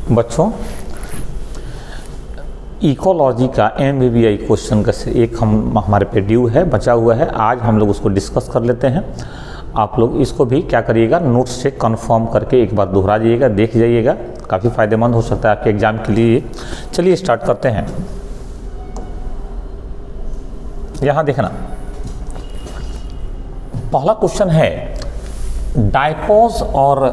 बच्चों, इकोलॉजी का MBBI question का एक हमारे पे ड्यू है, बचा हुआ है। आज हम लोग उसको डिस्कस कर लेते हैं। आप लोग इसको भी क्या करिएगा, नोट्स से कंफर्म करके एक बार दोहरा जाइएगा, देख जाइएगा, काफ़ी फ़ायदेमंद हो सकता है आपके एग्ज़ाम के लिए। चलिए स्टार्ट करते हैं। यहाँ देखना, पहला क्वेश्चन है डायपोज और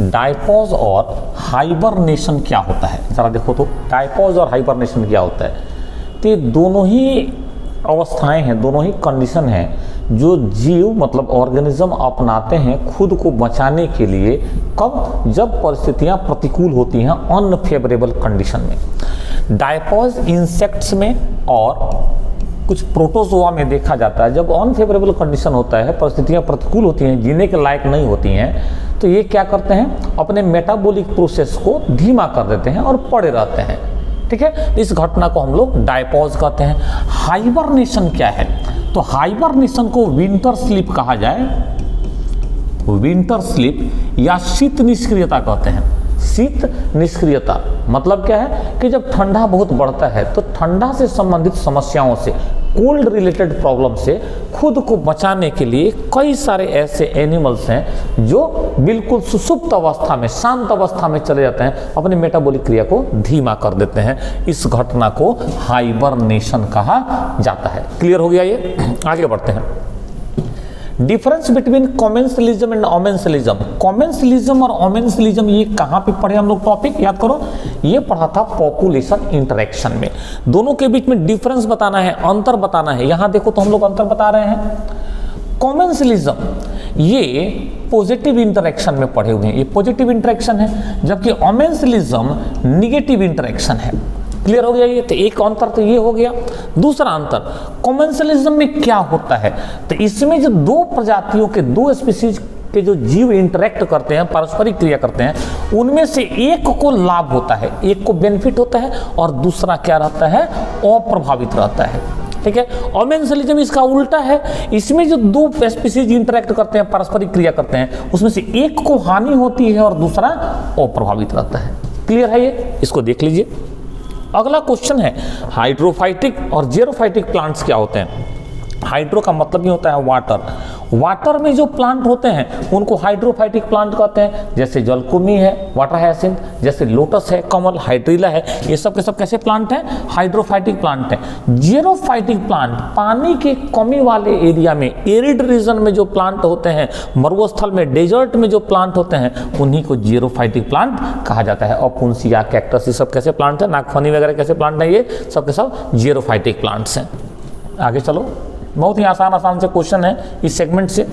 डायपोज और हाइबरनेशन क्या होता है, जरा देखो तो। डायपोज और हाइबरनेशन क्या होता है? तो ये दोनों ही अवस्थाएं हैं, दोनों ही कंडीशन हैं जो जीव मतलब ऑर्गेनिज्म अपनाते हैं खुद को बचाने के लिए। कब? जब परिस्थितियां प्रतिकूल होती हैं, अनफेवरेबल कंडीशन में। डायपोज इंसेक्ट्स में और कुछ प्रोटोजोआ में देखा जाता है, जब अनफेवरेबल कंडीशन होता है, परिस्थितियां प्रतिकूल होती हैं, जीने के लायक नहीं होती हैं, तो ये क्या करते हैं, अपने मेटाबॉलिक प्रोसेस को धीमा कर देते हैं और पड़े रहते हैं। ठीक है, इस घटना को हम लोग डायपोज कहते हैं। हाइबरनेशन क्या है? तो हाइबरनेशन को विंटर स्लीप कहा जाए, विंटर स्लीप या शीत निष्क्रियता कहते हैं। शीत निष्क्रियता मतलब क्या है कि जब ठंडा बहुत बढ़ता है तो ठंडा से संबंधित समस्याओं से, कोल्ड रिलेटेड प्रॉब्लम से खुद को बचाने के लिए कई सारे ऐसे एनिमल्स हैं जो बिल्कुल सुसुप्त अवस्था में, शांत अवस्था में चले जाते हैं, अपने मेटाबॉलिक क्रिया को धीमा कर देते हैं। इस घटना को हाइबरनेशन कहा जाता है। क्लियर हो गया ये? आगे बढ़ते हैं। Difference between commensalism and amensalism. Commensalism और ओमेंसलिज्म ये कहाँ पे पढ़े हम लोग? टॉपिक याद करो, ये पढ़ा था पॉपुलेशन इंटरेक्शन में। दोनों के बीच में डिफरेंस बताना है, अंतर बताना है। यहाँ देखो तो हम लोग अंतर बता रहे हैं। कॉमेंसलिज्म ये पॉजिटिव इंटरेक्शन में पढ़े हुए हैं, ये पॉजिटिव इंटरेक्शन है, जबकि ओमेंसलिज्म निगेटिव इंटरेक्शन है। क्लियर हो गया ये? तो एक अंतर तो ये हो गया। दूसरा अंतर, कॉमेंसलिज्म में क्या होता है, तो इसमें जो दो प्रजातियों के, दो स्पीसीज के जो जीव इंटरेक्ट करते हैं, पारस्परिक क्रिया करते हैं, उनमें से एक को लाभ होता है, एक को बेनिफिट होता है और दूसरा क्या रहता है, अप्रभावित रहता है। ठीक है, ओमेंसलिज्म इसका उल्टा है। इसमें जो दो स्पीसीज इंटरेक्ट करते हैं, पारस्परिक क्रिया करते हैं, उसमें से एक को हानि होती है और दूसरा अप्रभावित रहता है। क्लियर है ये? इसको देख लीजिए। अगला क्वेश्चन है हाइड्रोफाइटिक और जेरोफाइटिक प्लांट्स क्या होते हैं। हाइड्रो का मतलब ही होता है वाटर। वाटर में जो प्लांट होते हैं उनको हाइड्रोफाइटिक प्लांट कहते हैं, जैसे जलकुंभी है, वाटर हायसिंथ, जैसे लोटस है, कमल, हाइड्रिला है, ये सब के सब कैसे प्लांट हैं? हाइड्रोफाइटिक प्लांट हैं। जेरोफाइटिक प्लांट पानी के कमी वाले एरिया में, एरिड रीजन में जो प्लांट होते हैं, मरुस्थल में, डेजर्ट में जो प्लांट होते हैं, उन्हीं को जेरोफाइटिक प्लांट कहा जाता है। ऑपुन्सिया, कैक्टस, ये सब कैसे प्लांट है? नागफनी वगैरह कैसे प्लांट है? ये सब के सब जेरोफाइटिक प्लांट्स हैं। आगे चलो, बहुत ही आसान से क्वेश्चन है इस सेगमेंट से।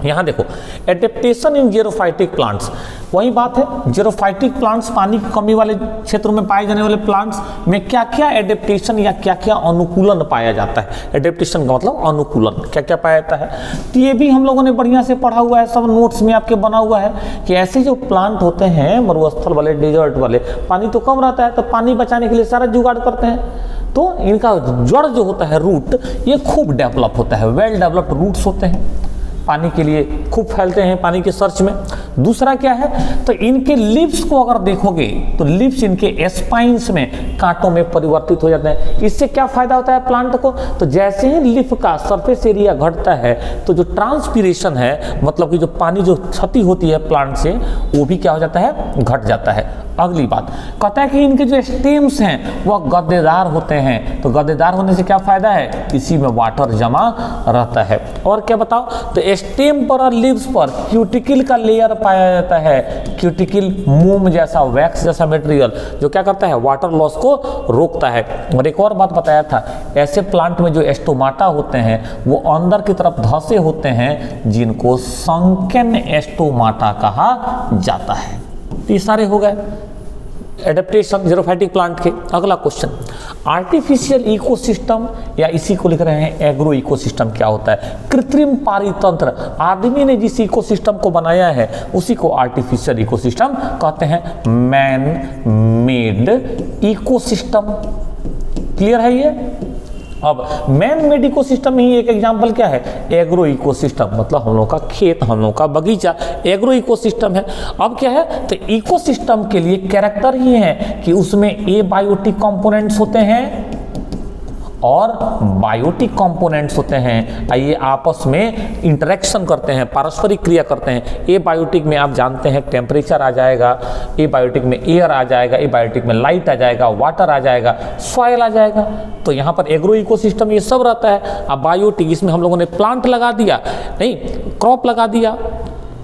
यहाँ देखो, एडेप्टेशन इन जेरोफाइटिक प्लांट्स, वही बात है। जेरोफाइटिक प्लांट्स पानी की कमी वाले क्षेत्रों में पाए जाने वाले प्लांट्स में क्या क्या एडेप्टेशन या क्या क्या अनुकूलन पाया जाता है। एडेप्टेशन का मतलब अनुकूलन, क्या क्या पाया जाता है, तो ये भी हम लोगों ने बढ़िया से पढ़ा हुआ है, सब नोट्स में आपके बना हुआ है कि ऐसे जो प्लांट होते हैं मरुस्थल वाले, डेजर्ट वाले, पानी तो कम रहता है, तो पानी बचाने के लिए सारा जुगाड़ करते हैं, तो इनका जड़ जो होता है, रूट, ये खूब डेवलप होता है, वेल डेवलप्ड रूट्स होते हैं, पानी के लिए खूब फैलते हैं पानी के सर्च में। दूसरा क्या है, तो इनके लिव्स को अगर देखोगे तो लिव्स इनके स्पाइन्स में, कांटों में परिवर्तित हो जाते हैं। इससे क्या फायदा होता है प्लांट को, तो जैसे ही लिफ का सरफेस एरिया घटता है तो जो ट्रांसपीरेशन है, मतलब कि जो पानी जो क्षति होती है प्लांट से, वो भी क्या हो जाता है, घट जाता है। अगली बात कहता है कि इनके जो स्टेम्स हैं वह गद्देदार होते हैं, तो गद्देदार होने से क्या फायदा है, इसी में वाटर जमा रहता है। और क्या बताओ, तो स्टेम पर और लीव्स पर क्यूटिकल का लेयर पाया जाता है। क्यूटिकल मोम जैसा, वैक्स जैसा मटेरियल जो क्या करता है, वाटर लॉस को रोकता है। और एक और बात बताया था, ऐसे प्लांट में जो स्टोमाटा होते हैं वो अंदर की तरफ धंसे होते हैं, जिनको संकेन स्टोमाटा कहा जाता है। ये सारे हो गए एडेप्टेशन जेरोफाइटिक प्लांट के। अगला क्वेश्चन, आर्टिफिशियल इकोसिस्टम या इसी को लिख रहे हैं एग्रो इकोसिस्टम क्या होता है? कृत्रिम पारितंत्र, आदमी ने जिस इकोसिस्टम को बनाया है उसी को आर्टिफिशियल इकोसिस्टम कहते हैं, मैन मेड इकोसिस्टम। क्लियर है ये? अब मैन मेड इकोसिस्टम में ही एक एग्जांपल क्या है, एग्रो इकोसिस्टम, मतलब हम लोग का खेत, हम लोग का बगीचा एग्रो इकोसिस्टम है। अब क्या है, तो इकोसिस्टम के लिए कैरेक्टर ही है कि उसमें एबायोटिक कंपोनेंट्स होते हैं और बायोटिक कंपोनेंट्स होते हैं। ये आपस में इंटरेक्शन करते हैं, पारस्परिक क्रिया करते हैं। एबायोटिक में आप जानते हैं टेम्परेचर आ जाएगा, एबायोटिक में एयर आ जाएगा, एबायोटिक में लाइट आ जाएगा, वाटर आ जाएगा, सॉइल आ जाएगा। तो यहाँ पर एग्रो इकोसिस्टम ये सब रहता है। अब बायोटिक, इसमें हम लोगों ने प्लांट लगा दिया, नहीं क्रॉप लगा दिया,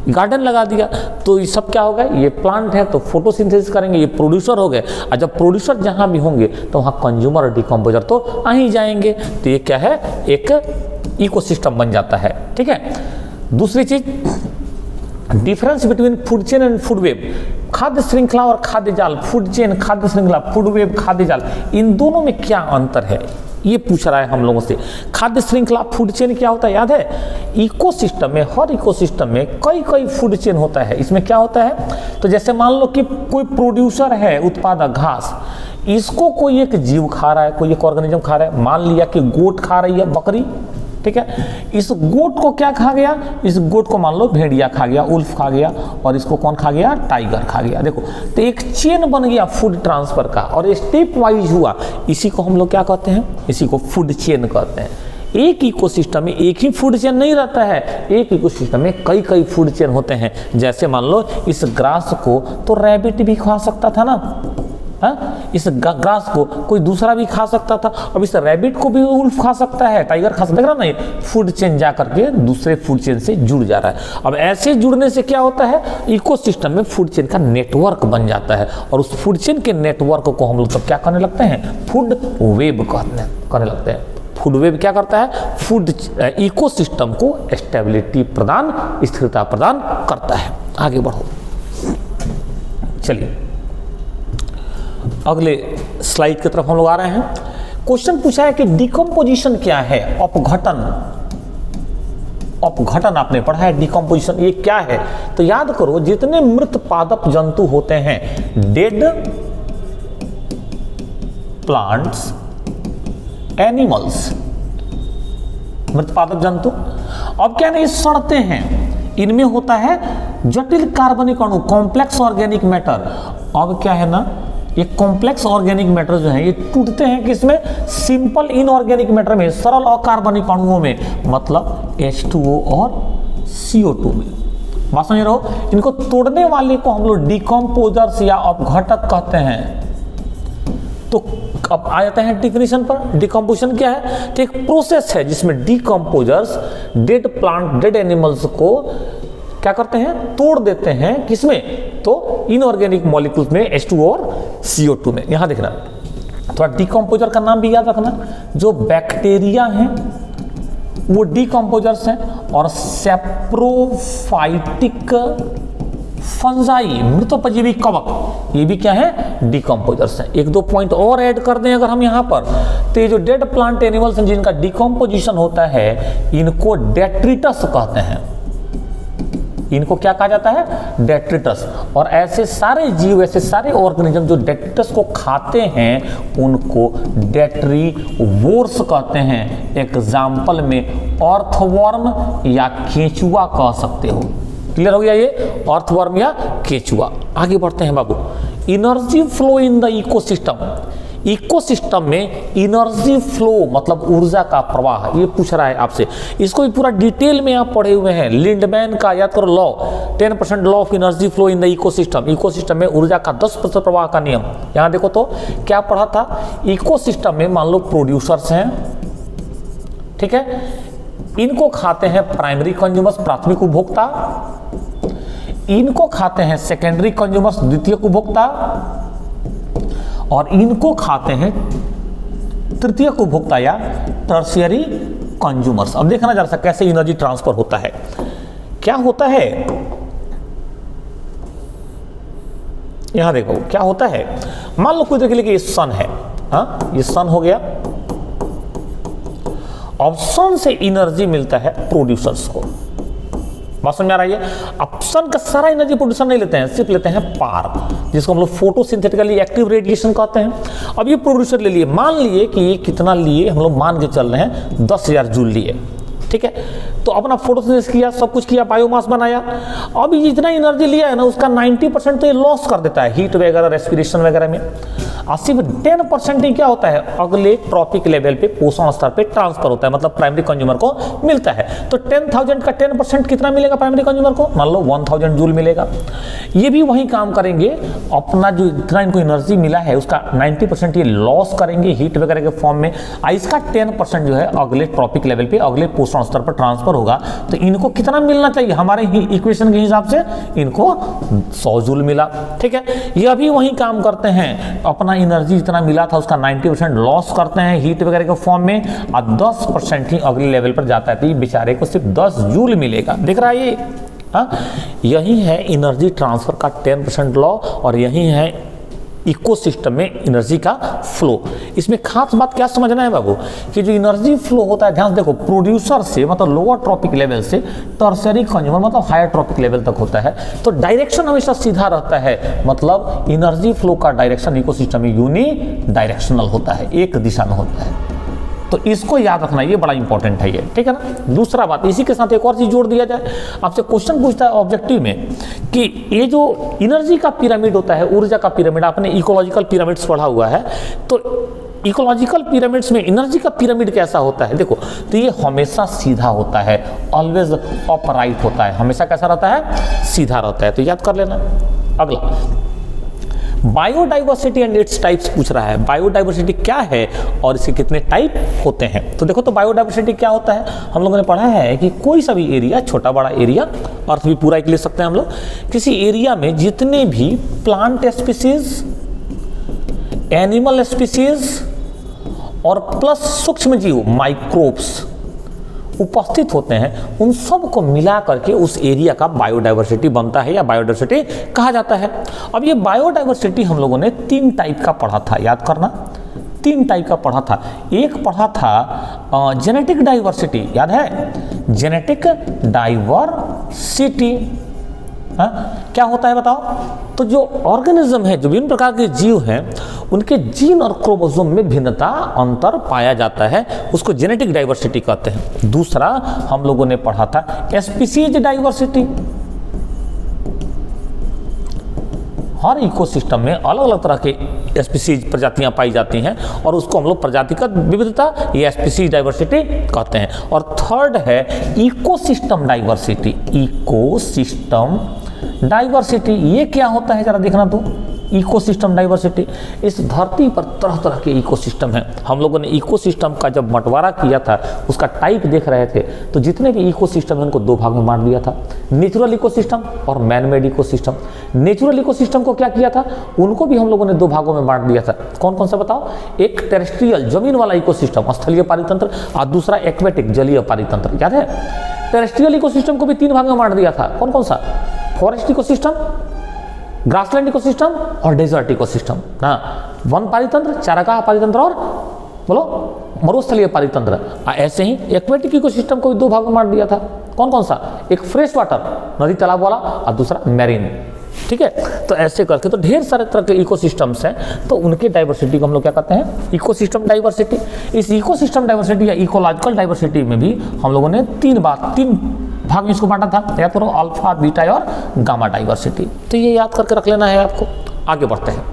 गार्डन लगा दिया, तो ये सब क्या होगा, ये प्लांट है तो फोटोसिंथेसिस करेंगे, ये प्रोड्यूसर हो गए। और जब प्रोड्यूसर जहाँ भी होंगे तो वहाँ कंज्यूमर और डिकम्पोजर तो आ ही जाएंगे। तो ये क्या है, एक इकोसिस्टम बन जाता है। ठीक है, दूसरी चीज, difference between food chain and food web, खाद्य श्रृंखला और खाद्य जाल। फूड चेन खाद्य श्रृंखला, फूड वेब खाद्य जाल, इन दोनों में क्या अंतर है, ये पूछ रहा है हम लोगों से। खाद्य श्रृंखला फूड चेन क्या होता है, याद है? इकोसिस्टम में, हर इकोसिस्टम में कई कई फूड चेन होता है। इसमें क्या होता है, तो जैसे मान लो कि कोई प्रोड्यूसर है, उत्पादक घास, इसको कोई एक जीव खा रहा है, कोई एक ऑर्गेनिज्म खा रहा है। मान लिया कि गोट खा रही है, बकरी, ठीक है, इस गोट को क्या खा गया, इस गोट को मान लो भेड़िया खा गया, उल्फ खा गया, और इसको कौन खा गया, टाइगर खा गया। देखो, तो एक चेन बन गया फूड ट्रांसफर का, और स्टेप वाइज हुआ। इसी को हम लोग क्या कहते हैं, इसी को फूड चेन कहते हैं। एक इकोसिस्टम में एक ही फूड चेन नहीं रहता है, एक इकोसिस्टम में कई कई फूड चेन होते हैं। जैसे मान लो इस ग्रास को तो रैबिट भी खा सकता था ना, इस ग्रास को कोई दूसरा भी खा सकता था, अब इस रैबिट को भी उल्फ खा सकता है, टाइगर खा सकता है। नहीं, फूड चेन जा करके दूसरे फूड चेन से जुड़ जा रहा है। अब ऐसे जुड़ने से क्या होता है, इकोसिस्टम में फूड चेन का नेटवर्क बन जाता है, और उस फूड चेन के नेटवर्क को हम लोग सब क्या करने लगते हैं, फूड वेब करने लगते हैं। फूड वेब क्या करता है, फूड इकोसिस्टम को स्टेबिलिटी प्रदान, स्थिरता प्रदान करता है। आगे बढ़ो, चलिए अगले स्लाइड की तरफ हम लोग आ रहे हैं। क्वेश्चन पूछा है कि डिकम्पोजिशन क्या है, अपघटन। अपघटन आपने पढ़ा है, डिकम्पोजिशन ये क्या है? तो याद करो, जितने मृत पादप जंतु होते हैं, डेड प्लांट्स, एनिमल्स, मृत पादप जंतु, अब क्या नहीं सड़ते हैं, इनमें होता है जटिल कार्बनिक अणु, कॉम्प्लेक्स ऑर्गेनिक मैटर। अब क्या है ना, ये कॉम्प्लेक्स ऑर्गेनिक मैटर जो है ये टूटते हैं किसमें, सिंपल इनऑर्गेनिक मैटर में, सरल अकार्बनिक अणुओं में, मतलब H2O और CO2 में। बात समझ रहे हो? इनको तोड़ने वाले को हम लोग डिकम्पोजर्स या अपघटक कहते हैं। तो अब आ जाते हैं डिफिनीशन पर। डिकम्पोजिशन क्या है, तो एक प्रोसेस है जिसमें decomposers dead plant, dead animals को क्या करते हैं, तोड़ देते हैं, किसमें, तो इनऑर्गेनिक मॉलिक्यूल्स में, H2O और CO2 में। यहां देखना, थोड़ा डिकम्पोजर का नाम भी याद रखना। जो बैक्टीरिया हैं वो डिकम्पोजर्स हैं, और सैप्रोफाइटिक फंजाई, मृतोपजीवी कवक, ये भी क्या है, डिकम्पोजर्स हैं। एक दो पॉइंट और ऐड कर दें अगर हम यहाँ पर, तो ये जो डेड प्लांट एनिमल्स हैं जिनका डिकम्पोजिशन होता है, इनको डेट्रिटस कहते हैं। इनको क्या कहा जाता है, डेट्रिटस। और ऐसे सारे जीव, ऐसे सारे ऑर्गेनिज्म जो डेट्रिटस को खाते हैं, उनको डेट्रीवोर्स कहते हैं। एग्जाम्पल में अर्थवर्म या केंचुआ कह सकते हो। क्लियर हो गया ये, अर्थवर्म या केंचुआ। आगे बढ़ते हैं बाबू, energy flow in the ecosystem. Ecosystem में एनर्जी फ्लो मतलब ऊर्जा का प्रवाह, ये पूछ रहा है आपसे। इसको भी पूरा डिटेल में आप पढ़े हुए हैं, लिंडमैन का याद करो law, 10% law of energy flow in the ecosystem. Ecosystem में ऊर्जा का 10% प्रवाह का नियम। यहां देखो तो क्या पढ़ा था, इकोसिस्टम में मान लो प्रोड्यूसर्स हैं, ठीक है, इनको खाते हैं प्राइमरी कंज्यूमर्स, प्राथमिक उपभोक्ता, इनको खाते हैं सेकेंडरी कंज्यूमर्स, द्वितीयक उपभोक्ता, और इनको खाते हैं तृतीयक उपभोक्ता या टर्शियरी कंज्यूमर्स। अब देखना जरा सा कैसे एनर्जी ट्रांसफर होता है। क्या होता है, यहां देखो क्या होता है। मान लो कोई देख लीजिए ये सन है, हाँ ये सन हो गया। अब सन से एनर्जी मिलता है प्रोड्यूसर्स को, बात समझ में आ रही है। अब सन का सारा एनर्जी प्रोड्यूसर नहीं लेते हैं, सिर्फ लेते हैं पार, जिसको हम लोग फोटोसिंथेटिकली एक्टिव रेडिएशन कहते हैं। अब ये प्रोड्यूसर ले लिए, मान लिए कि ये कितना लिए, हम लोग मान के चल रहे हैं 10,000 जूल लिए, ठीक है। तो अपना फोटोसिंथेसिस किया, सब कुछ किया, बायोमास बनाया। अब ये जितना एनर्जी लिया है ना, उसका 90% तो ये लॉस कर देता है हीट वगैरह, रेस्पिरेशन वगैरह में, और सिर्फ 10% ही क्या होता है, अगले ट्रॉपिक लेवल पे, पोषण स्तर पे ट्रांसफर होता है, मतलब प्राइमरी कंज्यूमर को मिलता है। तो 10,000 का 10% कितना मिलेगा प्राइमरी कंज्यूमर को, मान लो 1000 जूल मिलेगा। ये भी वही काम करेंगे, अपना जो इतना इनको एनर्जी मिला है उसका 90% ये लॉस करेंगे हीट वगैरह के फॉर्म में, इसका 10% जो है अगले ट्रॉपिक लेवल पे, अगले पोषण स्तर पर ट्रांसफर होगा। तो इनको कितना मिलना चाहिए, हमारे इक्वेशन के हिसाब से इनको 100 जूल मिला, ठीक है। ये अभी वही काम करते हैं, अपना एनर्जी जितना मिला था उसका 90% लॉस करते हैं हीट वगैरह के फॉर्म में, और 10% ही अगले लेवल पर जाता है। तो ये बेचारे को सिर्फ 10 जूल मिलेगा, दिख रहा है ये। हाँ, यही है एनर्जी ट्रांसफर का 10% लॉ, और यही है इकोसिस्टम में एनर्जी का फ्लो। इसमें खास बात क्या समझना है बाबू, कि जो एनर्जी फ्लो होता है, ध्यान से देखो, प्रोड्यूसर से मतलब लोअर ट्रॉपिक लेवल से टर्सरी कंज्यूमर मतलब हायर ट्रॉपिक लेवल तक होता है। तो डायरेक्शन हमेशा सीधा रहता है, मतलब एनर्जी फ्लो का डायरेक्शन इकोसिस्टम में यूनि डायरेक्शनल होता है, एक दिशा में होता है। तो इसको याद रखना, ये बड़ा इंपॉर्टेंट है ये, ठीक है ना। दूसरा बात, इसी के साथ एक और चीज जोड़ दिया जाए, आपसे क्वेश्चन पूछता है ऑब्जेक्टिव में कि ये जो एनर्जी का पिरामिड होता है, ऊर्जा का पिरामिड, आपने इकोलॉजिकल पिरामिड्स पढ़ा हुआ है, तो इकोलॉजिकल पिरामिड्स में एनर्जी का पिरामिड कैसा होता है, देखो, तो ये हमेशा सीधा होता है, ऑलवेज अपराइट होता है, हमेशा कैसा रहता है, सीधा रहता है। तो याद कर लेना। अगला, बायोडाइवर्सिटी एंड इट्स टाइप्स पूछ रहा है। बायोडाइवर्सिटी क्या है और इसके कितने टाइप होते हैं। तो देखो, तो बायोडाइवर्सिटी क्या होता है, हम लोगों ने पढ़ा है कि कोई सा भी एरिया, छोटा बड़ा एरिया, अर्थ भी पूरा एक ले सकते हैं हम लोग, किसी एरिया में जितने भी प्लांट स्पीसीज, एनिमल स्पीसीज और प्लस सूक्ष्म जीव माइक्रोब्स उपस्थित होते हैं, उन सब को मिला करके उस एरिया का बायोडाइवर्सिटी बनता है या बायोडाइवर्सिटी कहा जाता है। अब ये बायोडाइवर्सिटी हम लोगों ने 3 टाइप का पढ़ा था, याद करना, 3 टाइप का पढ़ा था। एक पढ़ा था जेनेटिक डाइवर्सिटी, याद है, जेनेटिक डाइवर्सिटी। हाँ, क्या होता है बताओ। तो जो ऑर्गेनिज्म है, जो विभिन्न प्रकार के जीव हैं, उनके जीन और क्रोमोसोम में भिन्नता, अंतर पाया जाता है, उसको जेनेटिक डाइवर्सिटी कहते हैं। दूसरा हम लोगों ने पढ़ा था स्पीसीज डाइवर्सिटी। हर इकोसिस्टम में अलग अलग तरह के स्पीसीज प्रजातियां पाई जाती हैं, और उसको हम लोग प्रजातिगत विविधता या स्पीसीज डाइवर्सिटी कहते हैं। और थर्ड है इकोसिस्टम डाइवर्सिटी। इकोसिस्टम डाइवर्सिटी ये क्या होता है, जरा देखना तो। इकोसिस्टम डाइवर्सिटी, इस धरती पर तरह तरह के इकोसिस्टम हैं। हम लोगों ने इकोसिस्टम का जब बंटवारा किया था, उसका टाइप देख रहे थे, तो जितने भी इकोसिस्टम हैं उनको 2 भाग में बांट दिया था, नेचुरल इकोसिस्टम और man made ecosystem. Natural ecosystem को क्या किया था, उनको भी हम लोगों ने 2 भागों में बांट दिया था। कौन कौन सा बताओ। एक टेरेस्ट्रियल जमीन वाला इकोसिस्टम, स्थलीय पारितंत्र, और दूसरा एक्वेटिक जलीय पारितंत्र, याद है। टेरेस्ट्रियल इकोसिस्टम को भी 3 भाग में बांट दिया था। कौन कौन सा, फॉरेस्ट इकोसिस्टम, ग्रासलैंड इकोसिस्टम और डेजर्ट इकोसिस्टम। हाँ, वन पारितंत्र, चारागाह पारितंत्र और बोलो मरुस्थलीय पारितंत्र। ऐसे ही एक्वेटिक इकोसिस्टम को भी 2 भागों में बांट दिया था। कौन कौन सा, एक फ्रेश वाटर नदी तालाब वाला और दूसरा मैरीन, ठीक है। तो ऐसे करके तो ढेर सारे तरह के इकोसिस्टम्स हैं, तो उनके डाइवर्सिटी को हम लोग क्या कहते हैं, इकोसिस्टम डाइवर्सिटी। इस इकोसिस्टम डाइवर्सिटी या इकोलॉजिकल डाइवर्सिटी में भी हम लोगों ने 3 भाग में इसको बांटा था, याद करो, अल्फा, बीटा और गामा डाइवर्सिटी। तो ये याद करके रख लेना है आपको। आगे बढ़ते हैं,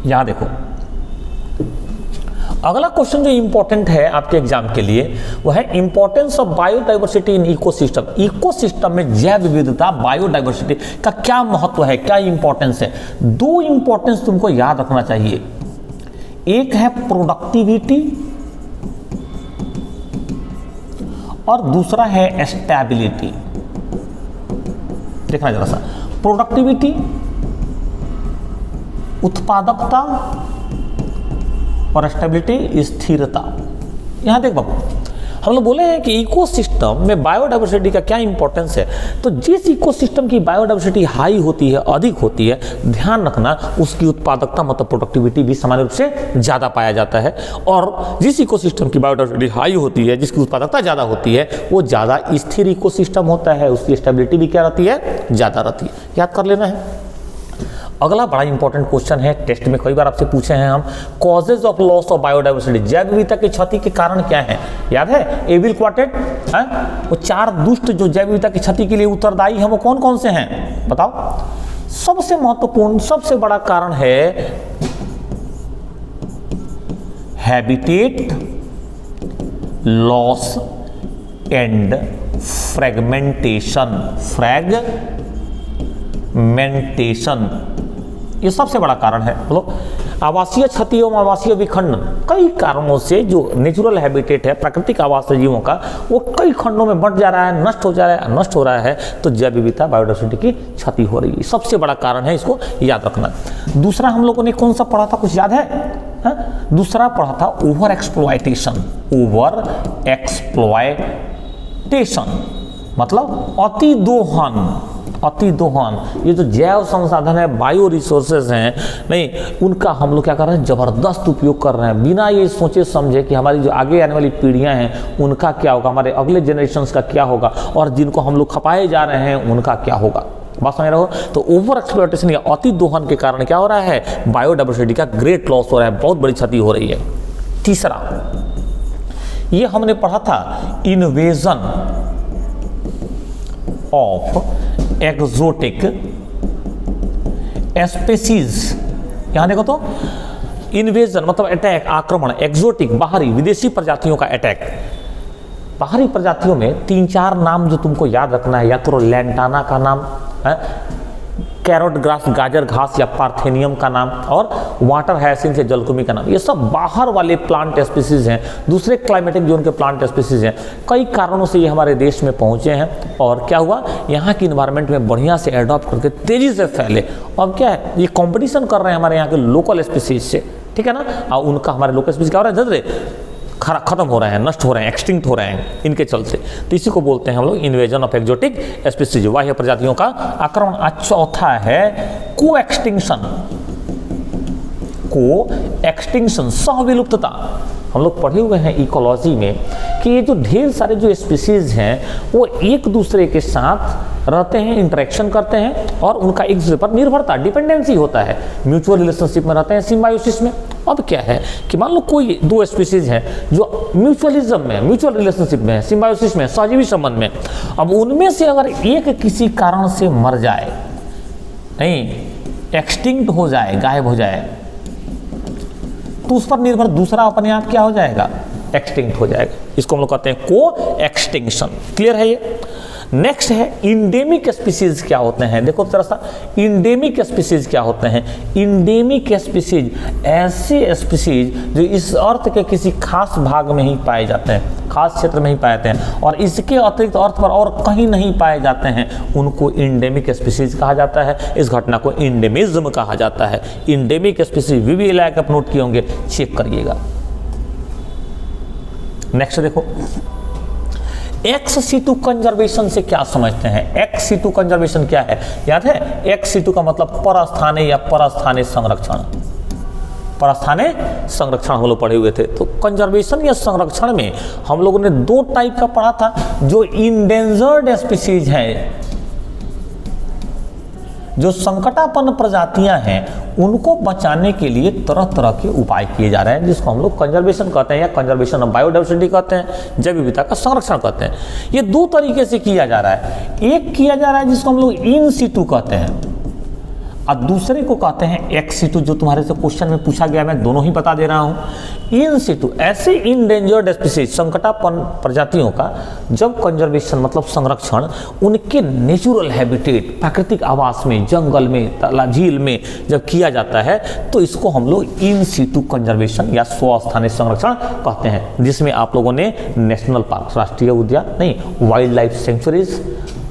यहां देखो, अगला क्वेश्चन जो इंपॉर्टेंट है आपके एग्जाम के लिए, वो है importance of biodiversity in ecosystem. Ecosystem में जैव विविधता, बायोडाइवर्सिटी का क्या महत्व है, क्या इंपॉर्टेंस है। 2 इंपॉर्टेंस तुमको याद रखना चाहिए। एक है प्रोडक्टिविटी और दूसरा है स्टेबिलिटी। देखना जरा सा, प्रोडक्टिविटी, उत्पादकता, और स्टेबिलिटी, स्थिरता। यहां देख बाबू, हम लोग बोले हैं कि इकोसिस्टम में बायोडाइवर्सिटी का क्या इंपॉर्टेंस है। तो जिस इकोसिस्टम की बायोडाइवर्सिटी हाई होती है, अधिक होती है, ध्यान रखना उसकी उत्पादकता मतलब प्रोडक्टिविटी भी सामान्य रूप से ज़्यादा पाया जाता है। और जिस इकोसिस्टम की बायोडाइवर्सिटी हाई होती है, जिसकी उत्पादकता ज़्यादा होती है, वो ज़्यादा स्थिर इकोसिस्टम होता है, उसकी स्टेबिलिटी भी क्या रहती है, ज़्यादा रहती है। याद कर लेना है। अगला बड़ा इंपॉर्टेंट क्वेश्चन है, टेस्ट में कई बार आपसे पूछे हैं हम, causes of loss of biodiversity, जैव विविधता की क्षति के कारण क्या है। याद है एविल क्वार्टेट, वो 4 दुष्ट जो जैव विविधता की क्षति के लिए उत्तरदायी हैं वो कौन कौन से हैं बताओ। सबसे महत्वपूर्ण, सबसे बड़ा कारण है हैबिटेट लॉस एंड फ्रेगमेंटेशन। ये सबसे बड़ा कारण है। बोलो, आवासीय क्षति एवं आवासीय विखंडन, कई कारणों से जो नेचुरल हैबिटेट है, प्राकृतिक आवास जीवों का, वो कई खंडों में बंट जा रहा है, नष्ट हो रहा है, तो जैव विविधता बायोडाइवर्सिटी की क्षति हो रही है। सबसे बड़ा कारण है, इसको याद रखना। दूसरा हम लोगों ने कौन सा पढ़ा था, कुछ याद है? दूसरा पढ़ा था ओवर एक्सप्लॉयटेशन। मतलब अति दोहन। ये जो जैव संसाधन है, बायो रिसोर्सेज हैं, नहीं, उनका हम लोग क्या कर रहे हैं, जबरदस्त उपयोग कर रहे हैं, बिना ये सोचे समझे कि हमारी जो आगे आने वाली पीढ़ियां हैं उनका क्या होगा, हमारे अगले जनरेशन्स का क्या होगा, और जिनको हम लोग खपाए जा रहे हैं उनका क्या होगा। बात समझ रहे हो? तो ओवर एक्सप्लॉयटेशन या अति दोहन के कारण क्या हो रहा है, बायोडाइवर्सिटी का ग्रेट लॉस हो रहा है, बहुत बड़ी क्षति हो रही है। तीसरा, ये हमने पढ़ा था इन्वेजन ऑफ एक्सोटिक स्पीसीज। यहां देखो तो, इन्वेजन मतलब अटैक, आक्रमण, एक्सोटिक बाहरी विदेशी प्रजातियों का अटैक। बाहरी प्रजातियों में 3-4 नाम जो तुमको याद रखना है, या तो लैंटाना का नाम है, कैरोट ग्रास गाजर घास या पार्थेनियम का नाम, और वाटर हायसिंथ या जलकुमी का नाम। ये सब बाहर वाले प्लांट स्पीसीज हैं, दूसरे क्लाइमेटिक जोन के प्लांट स्पीसीज हैं। कई कारणों से ये हमारे देश में पहुंचे हैं, और क्या हुआ, यहाँ की इन्वायरमेंट में बढ़िया से एडॉप्ट करके तेजी से फैले। अब क्या है, ये कंपटीशन कर रहे हैं हमारे यहाँ के लोकल स्पीसीज से, ठीक है ना, और उनका हमारे लोकल स्पीसीज क्या हो रहा है, धीरे खत्म हो रहे हैं, नष्ट हो रहे हैं, एक्सटिंक्ट हो रहे हैं इनके चलते। तो इसी को बोलते हैं हम लोग इन्वेजन ऑफ एक्सोटिक स्पीसीज, बाह्य प्रजातियों का आक्रमण। चौथा है को एक्सटिंक्शन, सहविलुप्तता। हम लोग पढ़े हुए हैं इकोलॉजी में कि ये जो ढेर सारे जो स्पीसीज हैं वो एक दूसरे के साथ रहते हैं, इंटरेक्शन करते हैं, और उनका एक दूसरे पर निर्भरता, डिपेंडेंसी होता है, म्यूचुअल रिलेशनशिप में रहते हैं, सिम्बायोसिस में। अब क्या है कि मान लो कोई 2 स्पीसीज हैं जो म्यूचुअलिज्म में, म्यूचुअल रिलेशनशिप में, सिम्बायोसिस में, सहजीवी संबंध में। अब उनमें से अगर एक किसी कारण से मर जाए, नहीं, एक्सटिंक्ट हो जाए, गायब हो जाए, तो उस पर निर्भर दूसरा अपने आप क्या हो जाएगा, एक्सटिंक्ट हो जाएगा। इसको हम लोग कहते हैं को एक्सटिंक्शन। क्लियर है ये? नेक्स्ट है इंडेमिक स्पीसीज क्या होते हैं। देखो जरा सा, इंडेमिक स्पीसीज क्या होते हैं। इंडेमिक स्पीसीज ऐसे स्पीसीज जो इस अर्थ के किसी खास भाग में ही पाए जाते हैं, खास क्षेत्र में ही पाए जाते हैं, और इसके अतिरिक्त अर्थ पर और कहीं नहीं पाए जाते हैं, उनको इंडेमिक स्पीसीज कहा जाता है। इस घटना को इंडेमिज्म कहा जाता है। इंडेमिक स्पीसीज वीवी इलाके आप नोट किए होंगे, चेक करिएगा। नेक्स्ट देखो, एक्स सीटू कंजर्वेशन से क्या समझते हैं। एक्स सीटू कंजर्वेशन क्या है, याद है? एक्स सीटू का मतलब परस्थानीय या परस्थानीय संरक्षण। परस्थानीय संरक्षण हम लोग पढ़े हुए थे। तो कंजर्वेशन या संरक्षण में हम लोगों ने 2 टाइप का पढ़ा था। जो इंडेंजर्ड स्पीसीज है, जो संकटापन्न प्रजातियां हैं, उनको बचाने के लिए तरह तरह के उपाय किए जा रहे हैं, जिसको हम लोग कंजर्वेशन कहते हैं, या कंजर्वेशन ऑफ बायोडाइवर्सिटी कहते हैं, जैव विविधता का संरक्षण कहते हैं। ये 2 तरीके से किया जा रहा है। एक किया जा रहा है जिसको हम लोग इन सीटू कहते हैं, और दूसरे को कहते हैं एक्स सीटू, जो तुम्हारे से क्वेश्चन में पूछा गया, मैं दोनों ही बता दे रहा हूं। इन सीटू ऐसे इंडेंजर्ड स्पीसीज, संकटापन्न प्रजातियों का जब कंजर्वेशन मतलब संरक्षण उनके नेचुरल हैबिटेट, प्राकृतिक आवास में, जंगल में, तालाब, झील में जब किया जाता है, तो इसको हम लोग इन सीटू कंजर्वेशन या स्वस्थानीय संरक्षण कहते हैं। जिसमें आप लोगों ने नेशनल पार्क, राष्ट्रीय उद्यान, नहीं, wild life sanctuaries,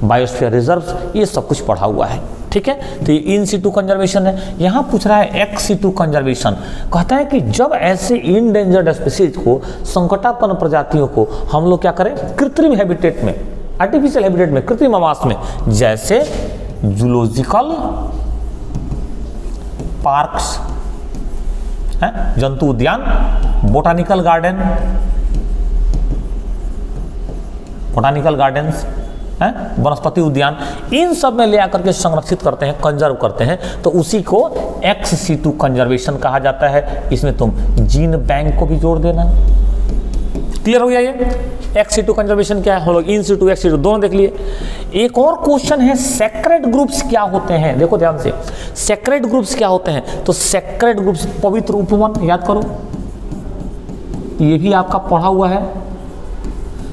biosphere reserve, ये सब कुछ पढ़ा हुआ है। ठीक है, तो ये इन सिटू कंजर्वेशन है। यहां पूछ रहा है एक्स सिटू कंजर्वेशन, कहता है कि जब ऐसे इंडेंजर्ड स्पीसीज को, संकटापन्न प्रजातियों को हम लोग क्या करें, कृत्रिम हैबिटेट में, आर्टिफिशियल हैबिटेट में, कृत्रिम आवास में, जैसे जूलॉजिकल पार्क्स है, जंतु उद्यान, बोटानिकल गार्डन, बोटानिकल गार्डन्स है, वनस्पति उद्यान, इन सब में ले आकर के संरक्षित करते हैं, कंजर्व करते हैं, तो उसी को एक्स सिटू कंजर्वेशन कहा जाता है। इसमें तुम जीन बैंक को भी जोड़ देना। क्लियर हो गया ये? एक्स सिटू कंजर्वेशन क्या है, हम लोग इन सिटू एक्स सिटू दोनों देख लिए। एक और क्वेश्चन है, सेक्रेड ग्रुप्स क्या होते हैं? देखो ध्यान से, सेक्रेड ग्रुप्स क्या होते हैं? तो सेक्रेड ग्रुप्स, पवित्र उपवन, याद करो, ये भी आपका पढ़ा हुआ है।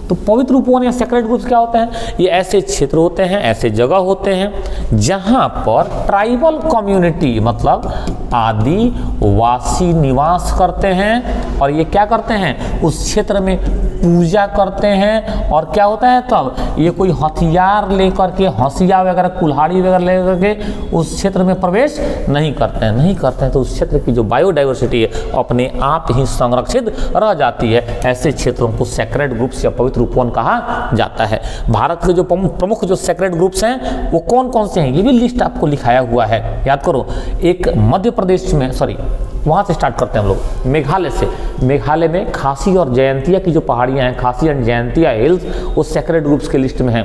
तो पवित्र उपवन या सेक्रेड ग्रुप्स क्या होते हैं? ये ऐसे क्षेत्र होते हैं, ऐसे जगह होते हैं जहां पर ट्राइबल कम्युनिटी मतलब आदिवासी निवास करते हैं, और ये क्या करते हैं, उस क्षेत्र में पूजा करते हैं। और क्या होता है तब, ये कोई हथियार लेकर के, हंसिया वगैरह, कुल्हाड़ी वगैरह लेकर के उस क्षेत्र में प्रवेश नहीं करते हैं, तो उस क्षेत्र की जो बायोडाइवर्सिटी है अपने आप ही संरक्षित रह जाती है। ऐसे क्षेत्रों को सेक्रेड ग्रुप्स या पवित्र उपवन कहा जाता है। भारत के जो प्रमुख जो सेक्रेड ग्रुप्स हैं वो कौन कौन से हैं, ये भी लिस्ट आपको लिखाया हुआ है, याद करो। एक मध्य प्रदेश में, सॉरी वहाँ से स्टार्ट करते हैं हम लोग, मेघालय से। मेघालय में खासी और जयंतिया की जो पहाड़ियाँ हैं, खासी एंड जयंतिया हिल्स, वो सेक्रेड ग्रुप्स के लिस्ट में हैं।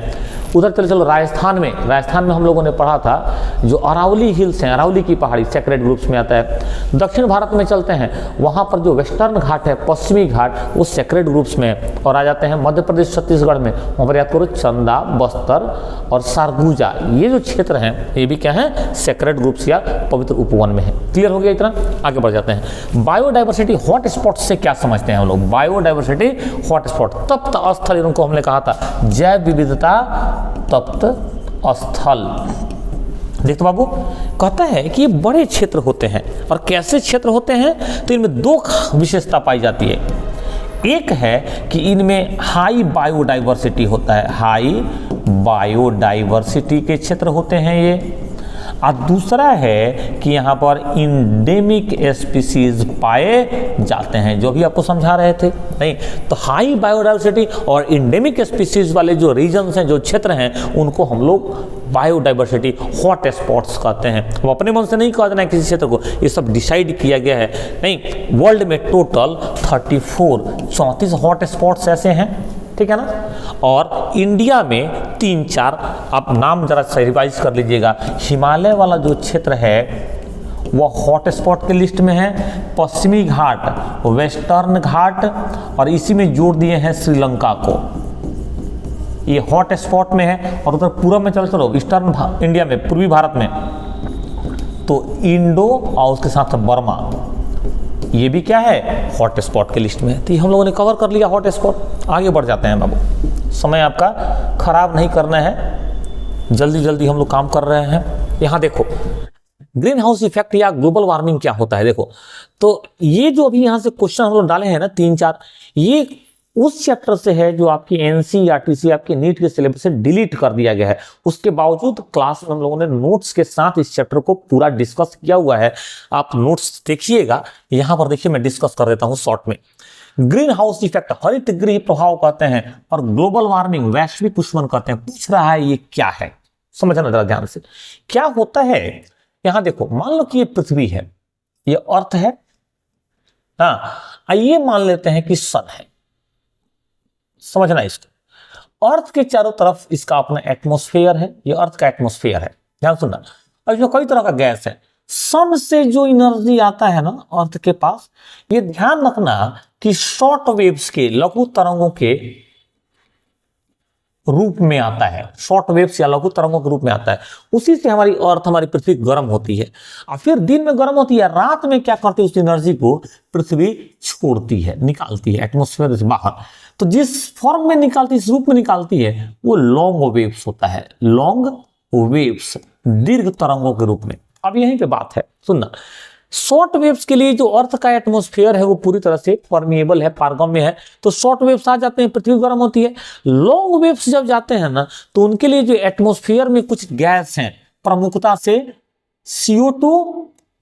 उधर चलो राजस्थान में हम लोगों ने पढ़ा था जो अरावली हिल्स हैं, अरावली की पहाड़ी सेक्रेड ग्रुप्स में आता है। दक्षिण भारत में चलते हैं, वहाँ पर जो वेस्टर्न घाट है, पश्चिमी घाट, वो सेक्रेड ग्रुप्स में। और आ जाते हैं मध्य प्रदेश छत्तीसगढ़ में, वहाँ पर याद करो चंदा, बस्तर और सारगुजा, ये जो क्षेत्र हैं ये भी क्या है, सेक्रेड ग्रुप्स या पवित्र उपवन में है। क्लियर हो गया इतना? आगे बढ़ जाते हैं। बायोडाइवर्सिटी हॉट स्पॉट से क्या समझते हैं हम लोग? बायोडाइवर्सिटी हॉट स्पॉट, तप्त स्थल, इनको हमने कहा था जैव विविधता तप्त स्थल। देखो बाबू, कहता है कि ये बड़े क्षेत्र होते हैं, और कैसे क्षेत्र होते हैं, तो इनमें दो विशेषता पाई जाती है। एक है कि इनमें हाई बायोडाइवर्सिटी होता है, हाई बायोडाइवर्सिटी के क्षेत्र होते हैं ये। और दूसरा है कि यहाँ पर इंडेमिक स्पीसीज पाए जाते हैं, जो भी आपको समझा रहे थे। नहीं तो हाई बायोडाइवर्सिटी और इंडेमिक स्पीसीज वाले जो रीजन्स हैं, जो क्षेत्र हैं, उनको हम लोग बायोडाइवर्सिटी हॉट स्पॉट्स कहते हैं। वो अपने मन से नहीं कहा जाना है किसी क्षेत्र को, ये सब डिसाइड किया गया है। नहीं, वर्ल्ड में टोटल 34 हॉट स्पॉट्स ऐसे हैं, ठीक है ना। और इंडिया में 3-4, आप नाम जरा सा रिवाइज कर लीजिएगा। हिमालय वाला जो क्षेत्र है वह हॉट स्पॉट के लिस्ट में है, पश्चिमी घाट, वेस्टर्न घाट, और इसी में जोड़ दिए हैं श्रीलंका को, ये हॉट स्पॉट में है। और उधर पूर्व में चलो ईस्टर्न इंडिया में, पूर्वी भारत में तो इंडो और उसके साथ बर्मा, ये भी क्या है, हॉट स्पॉट के लिस्ट में है। तो हम लोगों ने कवर कर लिया हॉट स्पॉट। आगे बढ़ जाते हैं बाबू, समय आपका खराब नहीं करना है, जल्दी जल्दी हम लोग काम कर रहे हैं। यहाँ देखो ग्रीन हाउस इफेक्ट या ग्लोबल वार्मिंग क्या होता है। देखो तो ये जो अभी यहाँ से क्वेश्चन हम लोग डाले हैं ना 3-4, ये उस चैप्टर से है जो आपकी एनसीईआरटी से, आपके नीट के सिलेबस से डिलीट कर दिया गया है। उसके बावजूद क्लास में हम लोगों ने नोट्स के साथ इस चैप्टर को पूरा डिस्कस किया हुआ है। आप नोट्स देखिएगा, यहाँ पर देखिए मैं डिस्कस कर देता हूँ शॉर्ट में। ग्रीन हाउस इफेक्ट हरित गृह प्रभाव कहते हैं, और ग्लोबल वार्मिंग वैश्विक उष्मन कहते हैं। पूछ रहा है ये क्या है, समझना जरा ध्यान से क्या होता है। यहां देखो, मान लो कि ये पृथ्वी है, ये अर्थ है, हाँ, आइए मान लेते हैं कि सन है, समझना इसको। अर्थ के चारों तरफ इसका अपना एटमॉस्फेयर है, ये अर्थ का एटमॉस्फेयर है, ध्यान सुनना। और इसमें कई तरह का गैस है। सन से जो एनर्जी आता है ना अर्थ के पास, ये ध्यान रखना कि शॉर्ट वेव्स के, लघु तरंगों के रूप में आता है, शॉर्ट वेव्स या लघु तरंगों के रूप में आता है। उसी से हमारी अर्थ, हमारी पृथ्वी गर्म होती है, और फिर दिन में गर्म होती है, रात में क्या करती है, उस एनर्जी को पृथ्वी छोड़ती है, निकालती है एटमॉस्फेयर से बाहर। तो जिस फॉर्म में निकालती है, इस रूप में निकालती है, वो लॉन्ग वेव्स होता है, लॉन्ग वेव्स, दीर्घ तरंगों के रूप में। अब यहीं पे बात है, सुनना। शॉर्ट वेव्स के लिए जो अर्थ का एटमॉस्फेयर है वो पूरी तरह से परमिएबल है, पारगम्य है, तो शॉर्ट वेव्स आ जाते हैं, पृथ्वी गर्म होती है। लॉन्ग वेव्स जब जाते हैं ना, तो उनके लिए जो एटमॉस्फेयर में कुछ गैस हैं, प्रमुखता से CO2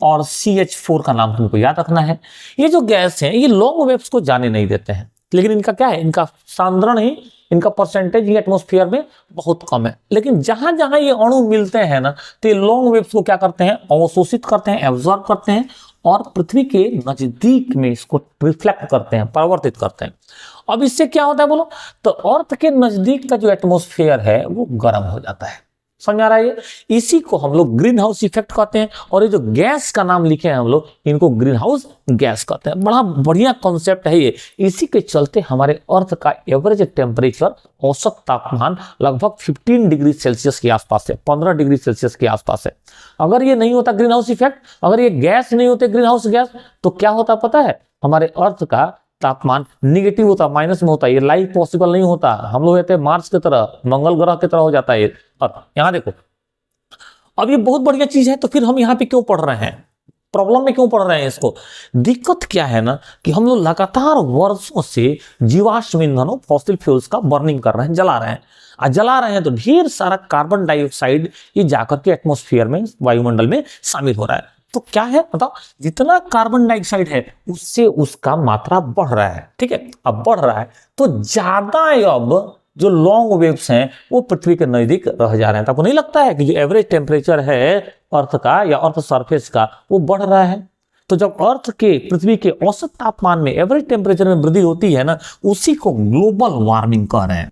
और CH4 का नाम तुमको याद रखना है। ये जो गैस हैं ये लॉन्ग वेव्स को जाने नहीं देते हैं, लेकिन इनका क्या है, इनका सांद्रण ही, इनका परसेंटेज ही एटमॉस्फेयर में बहुत कम है। लेकिन जहां जहां ये अणु मिलते हैं ना, तो ये लॉन्ग वेव्स को क्या करते हैं, अवशोषित करते हैं, एब्जॉर्ब करते हैं और पृथ्वी के नजदीक में इसको रिफ्लेक्ट करते हैं, परावर्तित करते हैं। अब इससे क्या होता है बोलो, तो अर्थ के नजदीक का जो एटमॉस्फेयर है वो गर्म हो जाता है। समझ आ रहा है? इसी को हम लोग ग्रीन हाउस इफेक्ट कहते हैं। और ये जो गैस का नाम लिखे हैं हम लोग, इनको ग्रीन हाउस गैस कहते हैं। बड़ा बढ़िया कॉन्सेप्ट है ये। इसी के चलते हमारे अर्थ का एवरेज टेम्परेचर, औसत तापमान लगभग 15 डिग्री सेल्सियस के आसपास है, 15 डिग्री सेल्सियस के आसपास है। अगर ये नहीं होता ग्रीन हाउस इफेक्ट, अगर ये गैस नहीं होते ग्रीन हाउस गैस, तो क्या होता पता है, हमारे अर्थ का तापमान निगेटिव होता, माइनस में होता। ये लाइफ पॉसिबल नहीं होता। हम लोग कहते हैं मार्स की तरह, मंगल ग्रह की तरह हो जाता है। और यहां देखो, अब ये बहुत बढ़िया चीज है, तो फिर हम यहां पे क्यों पढ़ रहे हैं, प्रॉब्लम में क्यों पढ़ रहे हैं इसको? दिक्कत क्या है ना कि हम लोग लगातार वर्षों से जीवाश्म ईंधनों, फॉसिल फ्यूल्स का बर्निंग कर रहे हैं, जला रहे हैं। जला रहे हैं तो ढेर सारा कार्बन डाइऑक्साइड ये जाकर के एटमॉस्फेयर में, वायुमंडल में शामिल हो रहा है। तो क्या है बताओ, जितना कार्बन डाइऑक्साइड है उससे उसका मात्रा बढ़ रहा है। ठीक है, अब बढ़ रहा है तो ज्यादा अब जो लॉन्ग वेव्स हैं वो पृथ्वी के नजदीक रह जा रहे हैं। तो आपको नहीं लगता है कि जो एवरेज टेम्परेचर है अर्थ का या अर्थ सरफेस का वो बढ़ रहा है? तो जब अर्थ के, पृथ्वी के औसत तापमान में, एवरेज टेम्परेचर में वृद्धि होती है ना, उसी को ग्लोबल वार्मिंग कह रहे हैं।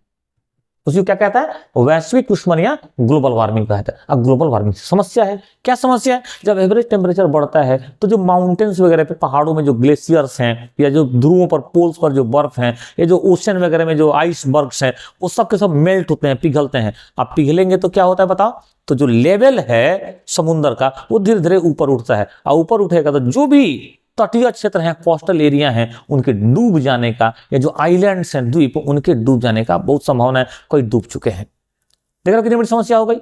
उसको क्या कहता है, वैश्विक ऊष्मन या ग्लोबल वार्मिंग कहता है। अब ग्लोबल वार्मिंग से समस्या है, क्या समस्या है? जब एवरेज टेम्परेचर बढ़ता है तो जो माउंटेन्स वगैरह पे, पहाड़ों में जो ग्लेशियर्स हैं, या जो ध्रुवों पर, पोल्स पर जो बर्फ हैं, या जो ओशन वगैरह में जो आइसबर्ग्स हैं, वो सब के सब मेल्ट होते हैं, पिघलते हैं। अब पिघलेंगे तो क्या होता है बताओ, तो जो लेवल है समुद्र का वो धीरे धीरे ऊपर उठता है। और ऊपर उठेगा तो जो भी तटीय क्षेत्र हैं, कोस्टल एरिया हैं, उनके डूब जाने का, या जो आइलैंड्स हैं, द्वीप, उनके डूब जाने का बहुत संभावना है। कोई डूब चुके हैं। देख रहे हो कितनी बड़ी समस्या हो गई।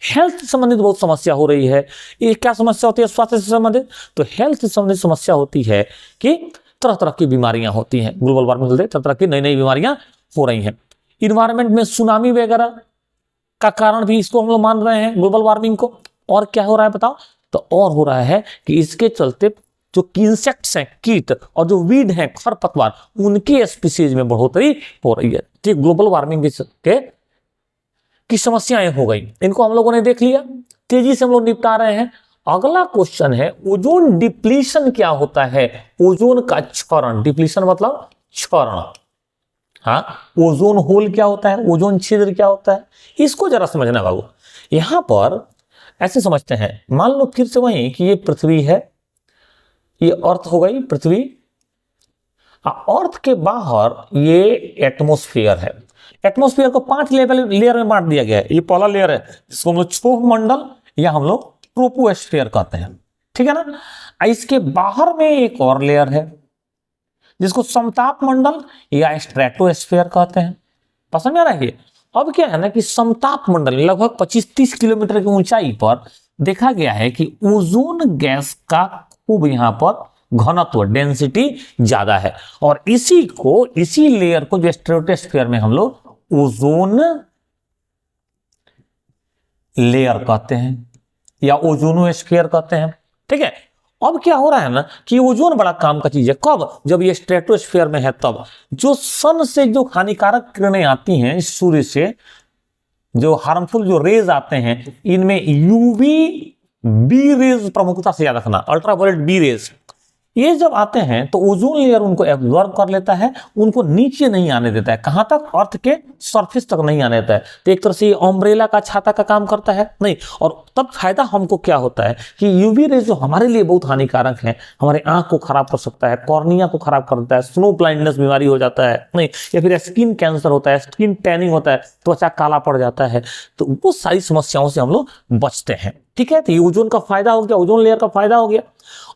हेल्थ से संबंधित बहुत समस्या हो रही है। ये क्या समस्या होती है स्वास्थ्य से संबंधित? तो हेल्थ से संबंधित समस्या होती है कि तरह तरह की बीमारियां होती हैं। ग्लोबल वार्मिंग से तरह तरह की नई नई बीमारियां हो रही हैं। इन्वायरमेंट में सुनामी वगैरह का कारण भी इसको हम लोग मान रहे हैं, ग्लोबल वार्मिंग को। और क्या हो रहा है बताओ, तो और हो रहा है कि इसके चलते जो इंसेक्ट्स हैं, कीट, और जो वीड हैं, खरपतवार, उनके स्पीसीज में बढ़ोतरी हो रही है। ठीक, ग्लोबल वार्मिंग की समस्याएं हो गई, इनको हम लोगों ने देख लिया, तेजी से हम लोग निपटा रहे हैं। अगला क्वेश्चन है, ओजोन डिप्लीशन क्या होता है? ओजोन का क्षरण, डिप्लीशन मतलब क्षरण। हाँ, ओजोन होल क्या होता है, ओजोन छिद्र क्या होता है, इसको जरा समझना बाबू। यहां पर ऐसे समझते हैं, मान लो फिर से वही कि ये पृथ्वी है, ये अर्थ हो गई पृथ्वी, अर्थ के बाहर ये एटमॉस्फेयर है। एटमॉस्फेयर को 5 लेयर में बांट दिया गया है। ये पहला लेयर है जिसको हम लोग क्षोभ मंडल या हम लोग ट्रोपोस्फेयर कहते हैं। ठीक है ना। इसके बाहर में एक और लेयर है जिसको समताप मंडल या स्ट्रेटोस्फेयर कहते हैं। पसंद में आ रहा है ये? अब क्या है ना कि समताप मंडल लगभग 25-30 किलोमीटर की ऊंचाई पर देखा गया है कि ओजोन गैस का खूब यहां पर घनत्व, डेंसिटी ज्यादा है। और इसी लेयर को जो स्ट्रेटोस्फेयर में हम लोग ओजोन लेयर कहते हैं या ओजोनोस्फीयर कहते हैं। ठीक है। अब क्या हो रहा है ना कि ओजोन बड़ा काम का चीज है। कब? जब ये स्ट्रेटोस्फीयर में है तब। जो सन से जो हानिकारक किरणें आती हैं, इस सूर्य से जो हार्मफुल जो रेज आते हैं, इनमें यूवी बी रेज प्रमुखता से याद रखना, अल्ट्रावायलेट बी रेज, ये जब आते हैं तो ओजोन लेयर उनको एब्जॉर्ब कर लेता है, उनको नीचे नहीं आने देता है। कहां तक? अर्थ के सरफेस तक नहीं आने देता है। तो एक तरह से ये अम्ब्रेला का, छाता का काम करता है नहीं। और तब फायदा हमको क्या होता है कि यूवी रेज जो हमारे लिए बहुत हानिकारक है, हमारे आंख को खराब कर सकता है, कॉर्निया को खराब कर देता है, स्नो ब्लाइंडनेस बीमारी हो जाता है नहीं, या फिर स्किन कैंसर होता है, स्किन टैनिंग होता है, त्वचा काला पड़ जाता है। तो वो सारी समस्याओं से हम लोग बचते हैं। ठीक है। तो ये ओजोन का फायदा हो गया, ओजोन लेयर का फायदा हो गया।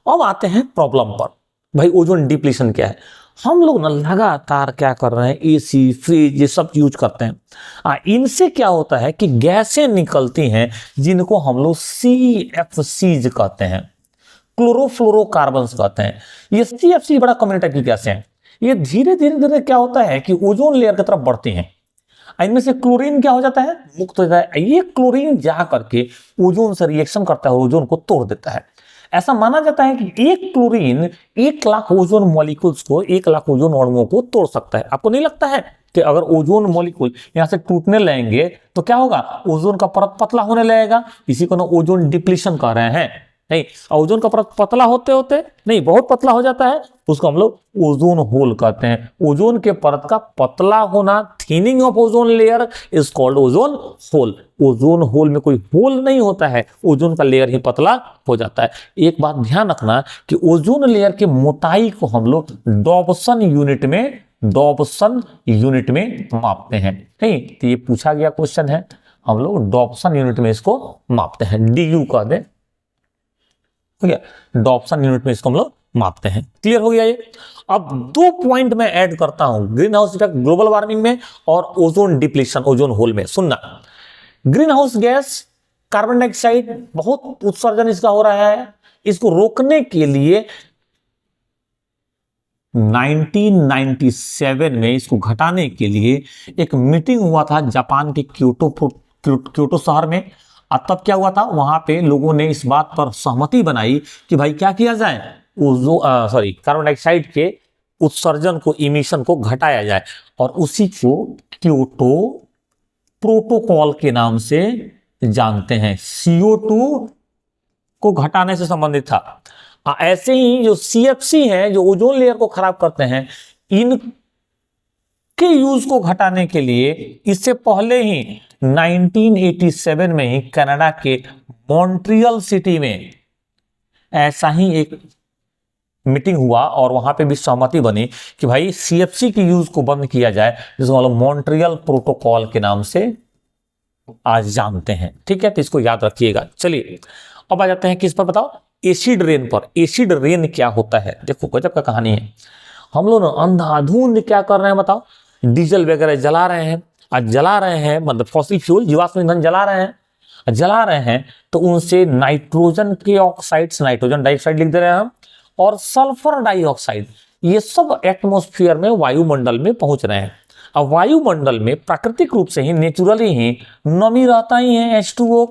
अब आते हैं प्रॉब्लम पर। भाई ओजोन डिप्लीशन क्या है? हम लोग ना लगातार क्या कर रहे हैं, एसी, फ्रिज, ये सब यूज करते हैं। इनसे क्या होता है कि गैसें निकलती हैं जिनको हम लोग CFCs कहते हैं, क्लोरोफ्लोरोकार्बन्स कहते हैं। ये CFC बड़ा कॉमन टाइप की गैसें हैं। ये धीरे धीरे धीरे क्या होता है कि ओजोन लेयर की तरफ बढ़ती हैं। इनमें से क्लोरीन क्या हो जाता है, मुक्त हो जाता है। ये क्लोरीन जा करके ओजोन से रिएक्शन करता है, ओजोन को तोड़ देता है। ऐसा माना जाता है कि एक क्लोरीन 1,00,000 ओजोन मॉलिक्यूल्स को, 1,00,000 ओजोन अणुओं को तोड़ सकता है। आपको नहीं लगता है कि अगर ओजोन मॉलिक्यूल यहां से टूटने लगेंगे तो क्या होगा, ओजोन का परत पतला होने लगेगा, इसी को ना ओजोन डिप्लीशन कह रहे हैं। नहीं, ओजोन का परत पतला होते होते नहीं बहुत पतला हो जाता है, उसको हम लोग ओजोन होल कहते हैं। ओजोन के परत का पतला होना, thinning of ozone layer is called ozone hole. Ozone hole में कोई होल नहीं होता है, ओजोन का लेयर ही पतला हो जाता है। एक बात ध्यान रखना कि ओजोन लेयर की मोटाई को हम लोग डॉप्सन यूनिट में मापते हैं। नहीं, तो ये पूछा गया क्वेश्चन है, हम लोग डॉप्सन यूनिट में इसको मापते हैं, DU कह दें, ठीक है, डॉप्सन यूनिट में इसको हम लोग मापते हैं। क्लियर हो गया ये। अब 2 पॉइंट मैं ऐड करता हूं, green house effect global warming में और ओजोन डिप्लीशन ओजोन होल में। सुनना, green house gas carbon dioxide बहुत उत्सर्जन इसका हो रहा है, इसको रोकने के लिए 1997 में, इसको घटाने के लिए एक मीटिंग हुआ था जापान के क्योटो शहर में। तब क्या हुआ था, वहां पे लोगों ने इस बात पर सहमति बनाई कि भाई क्या किया जाए, कार्बन डाइऑक्साइड के उत्सर्जन को, इमिशन को घटाया जाए, और उसी को क्योटो प्रोटोकॉल के नाम से जानते हैं। CO2 को घटाने से संबंधित था। ऐसे ही जो CFC है, जो ओजोन लेयर को खराब करते हैं, इनके यूज को घटाने के लिए इससे पहले ही 1987 में ही कनाडा के मॉन्ट्रियल सिटी में ऐसा ही एक मीटिंग हुआ और वहां पे भी सहमति बनी कि भाई CFC की यूज को बंद किया जाए, जिसको हम लोग मॉन्ट्रियल प्रोटोकॉल के नाम से आज जानते हैं। ठीक है, तो इसको याद रखिएगा। चलिए अब आ जाते हैं किस पर, बताओ, एसिड रेन पर। एसिड रेन क्या होता है, देखो गजब का कहानी है। हम लोग अंधाधुंध क्या कर रहे हैं बताओ, डीजल वगैरह जला रहे हैं, मतलब फॉसिल फ्यूल, जीवाश्म ईंधन जला रहे हैं, तो उनसे नाइट्रोजन के ऑक्साइड्स, नाइट्रोजन डाइऑक्साइड लिख दे रहे हैं हम, और सल्फर डाइऑक्साइड, ये सब एटमॉस्फेयर में, वायुमंडल में पहुंच रहे हैं। अब वायुमंडल में प्राकृतिक रूप से ही, नेचुरली ही नमी रहता ही है, H2O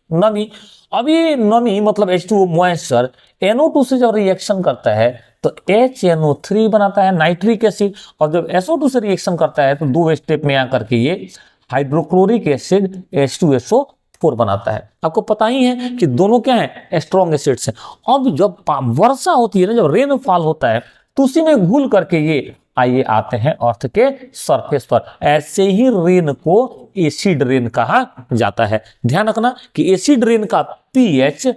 नमी। अब ये नमी मतलब H2O मॉइस्चर NO2 से जब रिएक्शन करता है तो HNO3 बनाता है, नाइट्रिक एसिड, और जब SO2 से रिएक्शन करता है तो 2 स्टेप में आकर के ये हाइड्रोक्लोरिक एसिड H2SO4 बनाता है। आपको पता ही है कि दोनों क्या है, स्ट्रॉन्ग एसिड्स हैं। अब जब वर्षा होती है ना, जब रेनफॉल होता है, तो उसी में घुल करके ये आइए आते हैं अर्थ के सरफेस पर। ऐसे ही रेन को एसिड रेन कहा जाता है। ध्यान रखना कि एसिड रेन का pH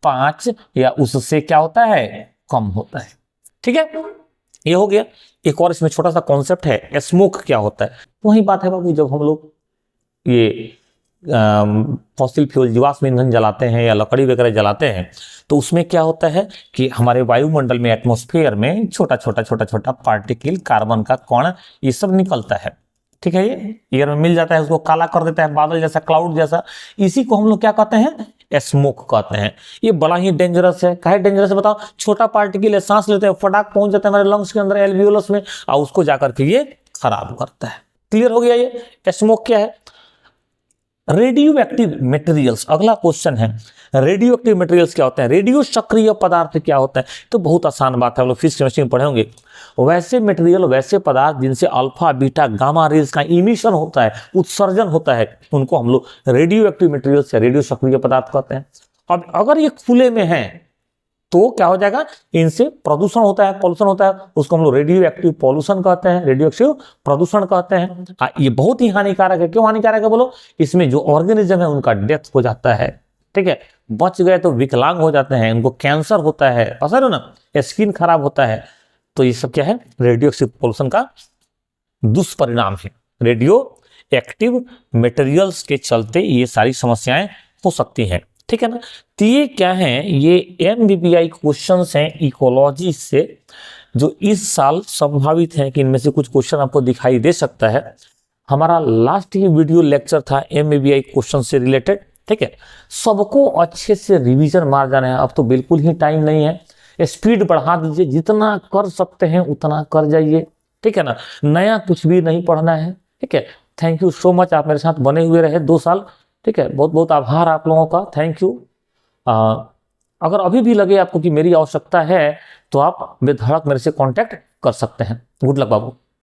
5 या उससे क्या होता है, कम होता है। ठीक है, ये हो गया। एक और इसमें छोटा सा कॉन्सेप्ट है, स्मोक क्या होता है। वही बात है बाबू, जब हम लोग ये फॉसिल फ्यूल, जीवाश्म ईंधन जलाते हैं या लकड़ी वगैरह जलाते हैं, तो उसमें क्या होता है कि हमारे वायुमंडल में, एटमॉस्फेयर में छोटा छोटा पार्टिकल, कार्बन का कण, ये सब निकलता है। ठीक है, ये एयर में मिल जाता है, उसको काला कर देता है, बादल जैसा, क्लाउड जैसा। इसी को हम लोग क्या कहते हैं, स्मोक कहते हैं। ये बड़ा ही डेंजरस है। काहे डेंजरस है बताओ, छोटा पार्टिकल है, सांस लेते हैं, फटाक पहुंच जाता है हमारे लंग्स के अंदर, एल्वियोलस में, और उसको जाकर के ये खराब करता है। क्लियर हो गया ये स्मोक क्या है। रेडियो एक्टिव मटेरियल्स, अगला क्वेश्चन है, रेडियो एक्टिव मटेरियल्स क्या होते हैं, रेडियो सक्रिय पदार्थ क्या होता है। तो बहुत आसान बात है, हम लोग फिजिक्स केमिस्ट्री में पढ़े होंगे। वैसे मटेरियल, वैसे पदार्थ जिनसे अल्फा, बीटा, गामा रेज का इमिशन होता है, उत्सर्जन होता है, उनको हम लोग रेडियो एक्टिव मटेरियल्स या रेडियो सक्रिय पदार्थ कहते हैं। अब अगर ये खुले में है तो क्या हो जाएगा, इनसे प्रदूषण होता है, पॉल्यूशन होता है, उसको हम लोग रेडियो एक्टिव पॉल्यूशन कहते हैं, रेडियो एक्टिव प्रदूषण कहते हैं। ये बहुत ही हानिकारक है। क्यों हानिकारक है बोलो, इसमें जो ऑर्गेनिज्म है उनका डेथ हो जाता है। ठीक है, बच गए तो विकलांग हो जाते हैं, उनको कैंसर होता है, असर हो ना, स्किन खराब होता है। तो ये सब क्या है, रेडियो एक्टिव पॉल्यूशन का दुष्परिणाम है। रेडियो एक्टिव मटेरियल्स के चलते ये सारी समस्याएं हो सकती हैं। ठीक है ना। तो ये क्या है, ये MBBI क्वेश्चंस हैं इकोलॉजी से, जो इस साल संभावित है कि इनमें से कुछ क्वेश्चन आपको दिखाई दे सकता है। हमारा लास्ट ये वीडियो लेक्चर था MBBI क्वेश्चन से रिलेटेड। ठीक है, सबको अच्छे से रिवीजन मार जाना है। अब तो बिल्कुल ही टाइम नहीं है, स्पीड बढ़ा दीजिए, जितना कर सकते हैं उतना कर जाइए। ठीक है ना, नया कुछ भी नहीं पढ़ना है। ठीक है, थैंक यू सो मच, आप मेरे साथ बने हुए रहे 2 साल। ठीक है, बहुत बहुत आभार आप लोगों का, थैंक यू। अगर अभी भी लगे आपको कि मेरी आवश्यकता है तो आप बेधड़क मेरे से कांटेक्ट कर सकते हैं। गुड लक बाबू।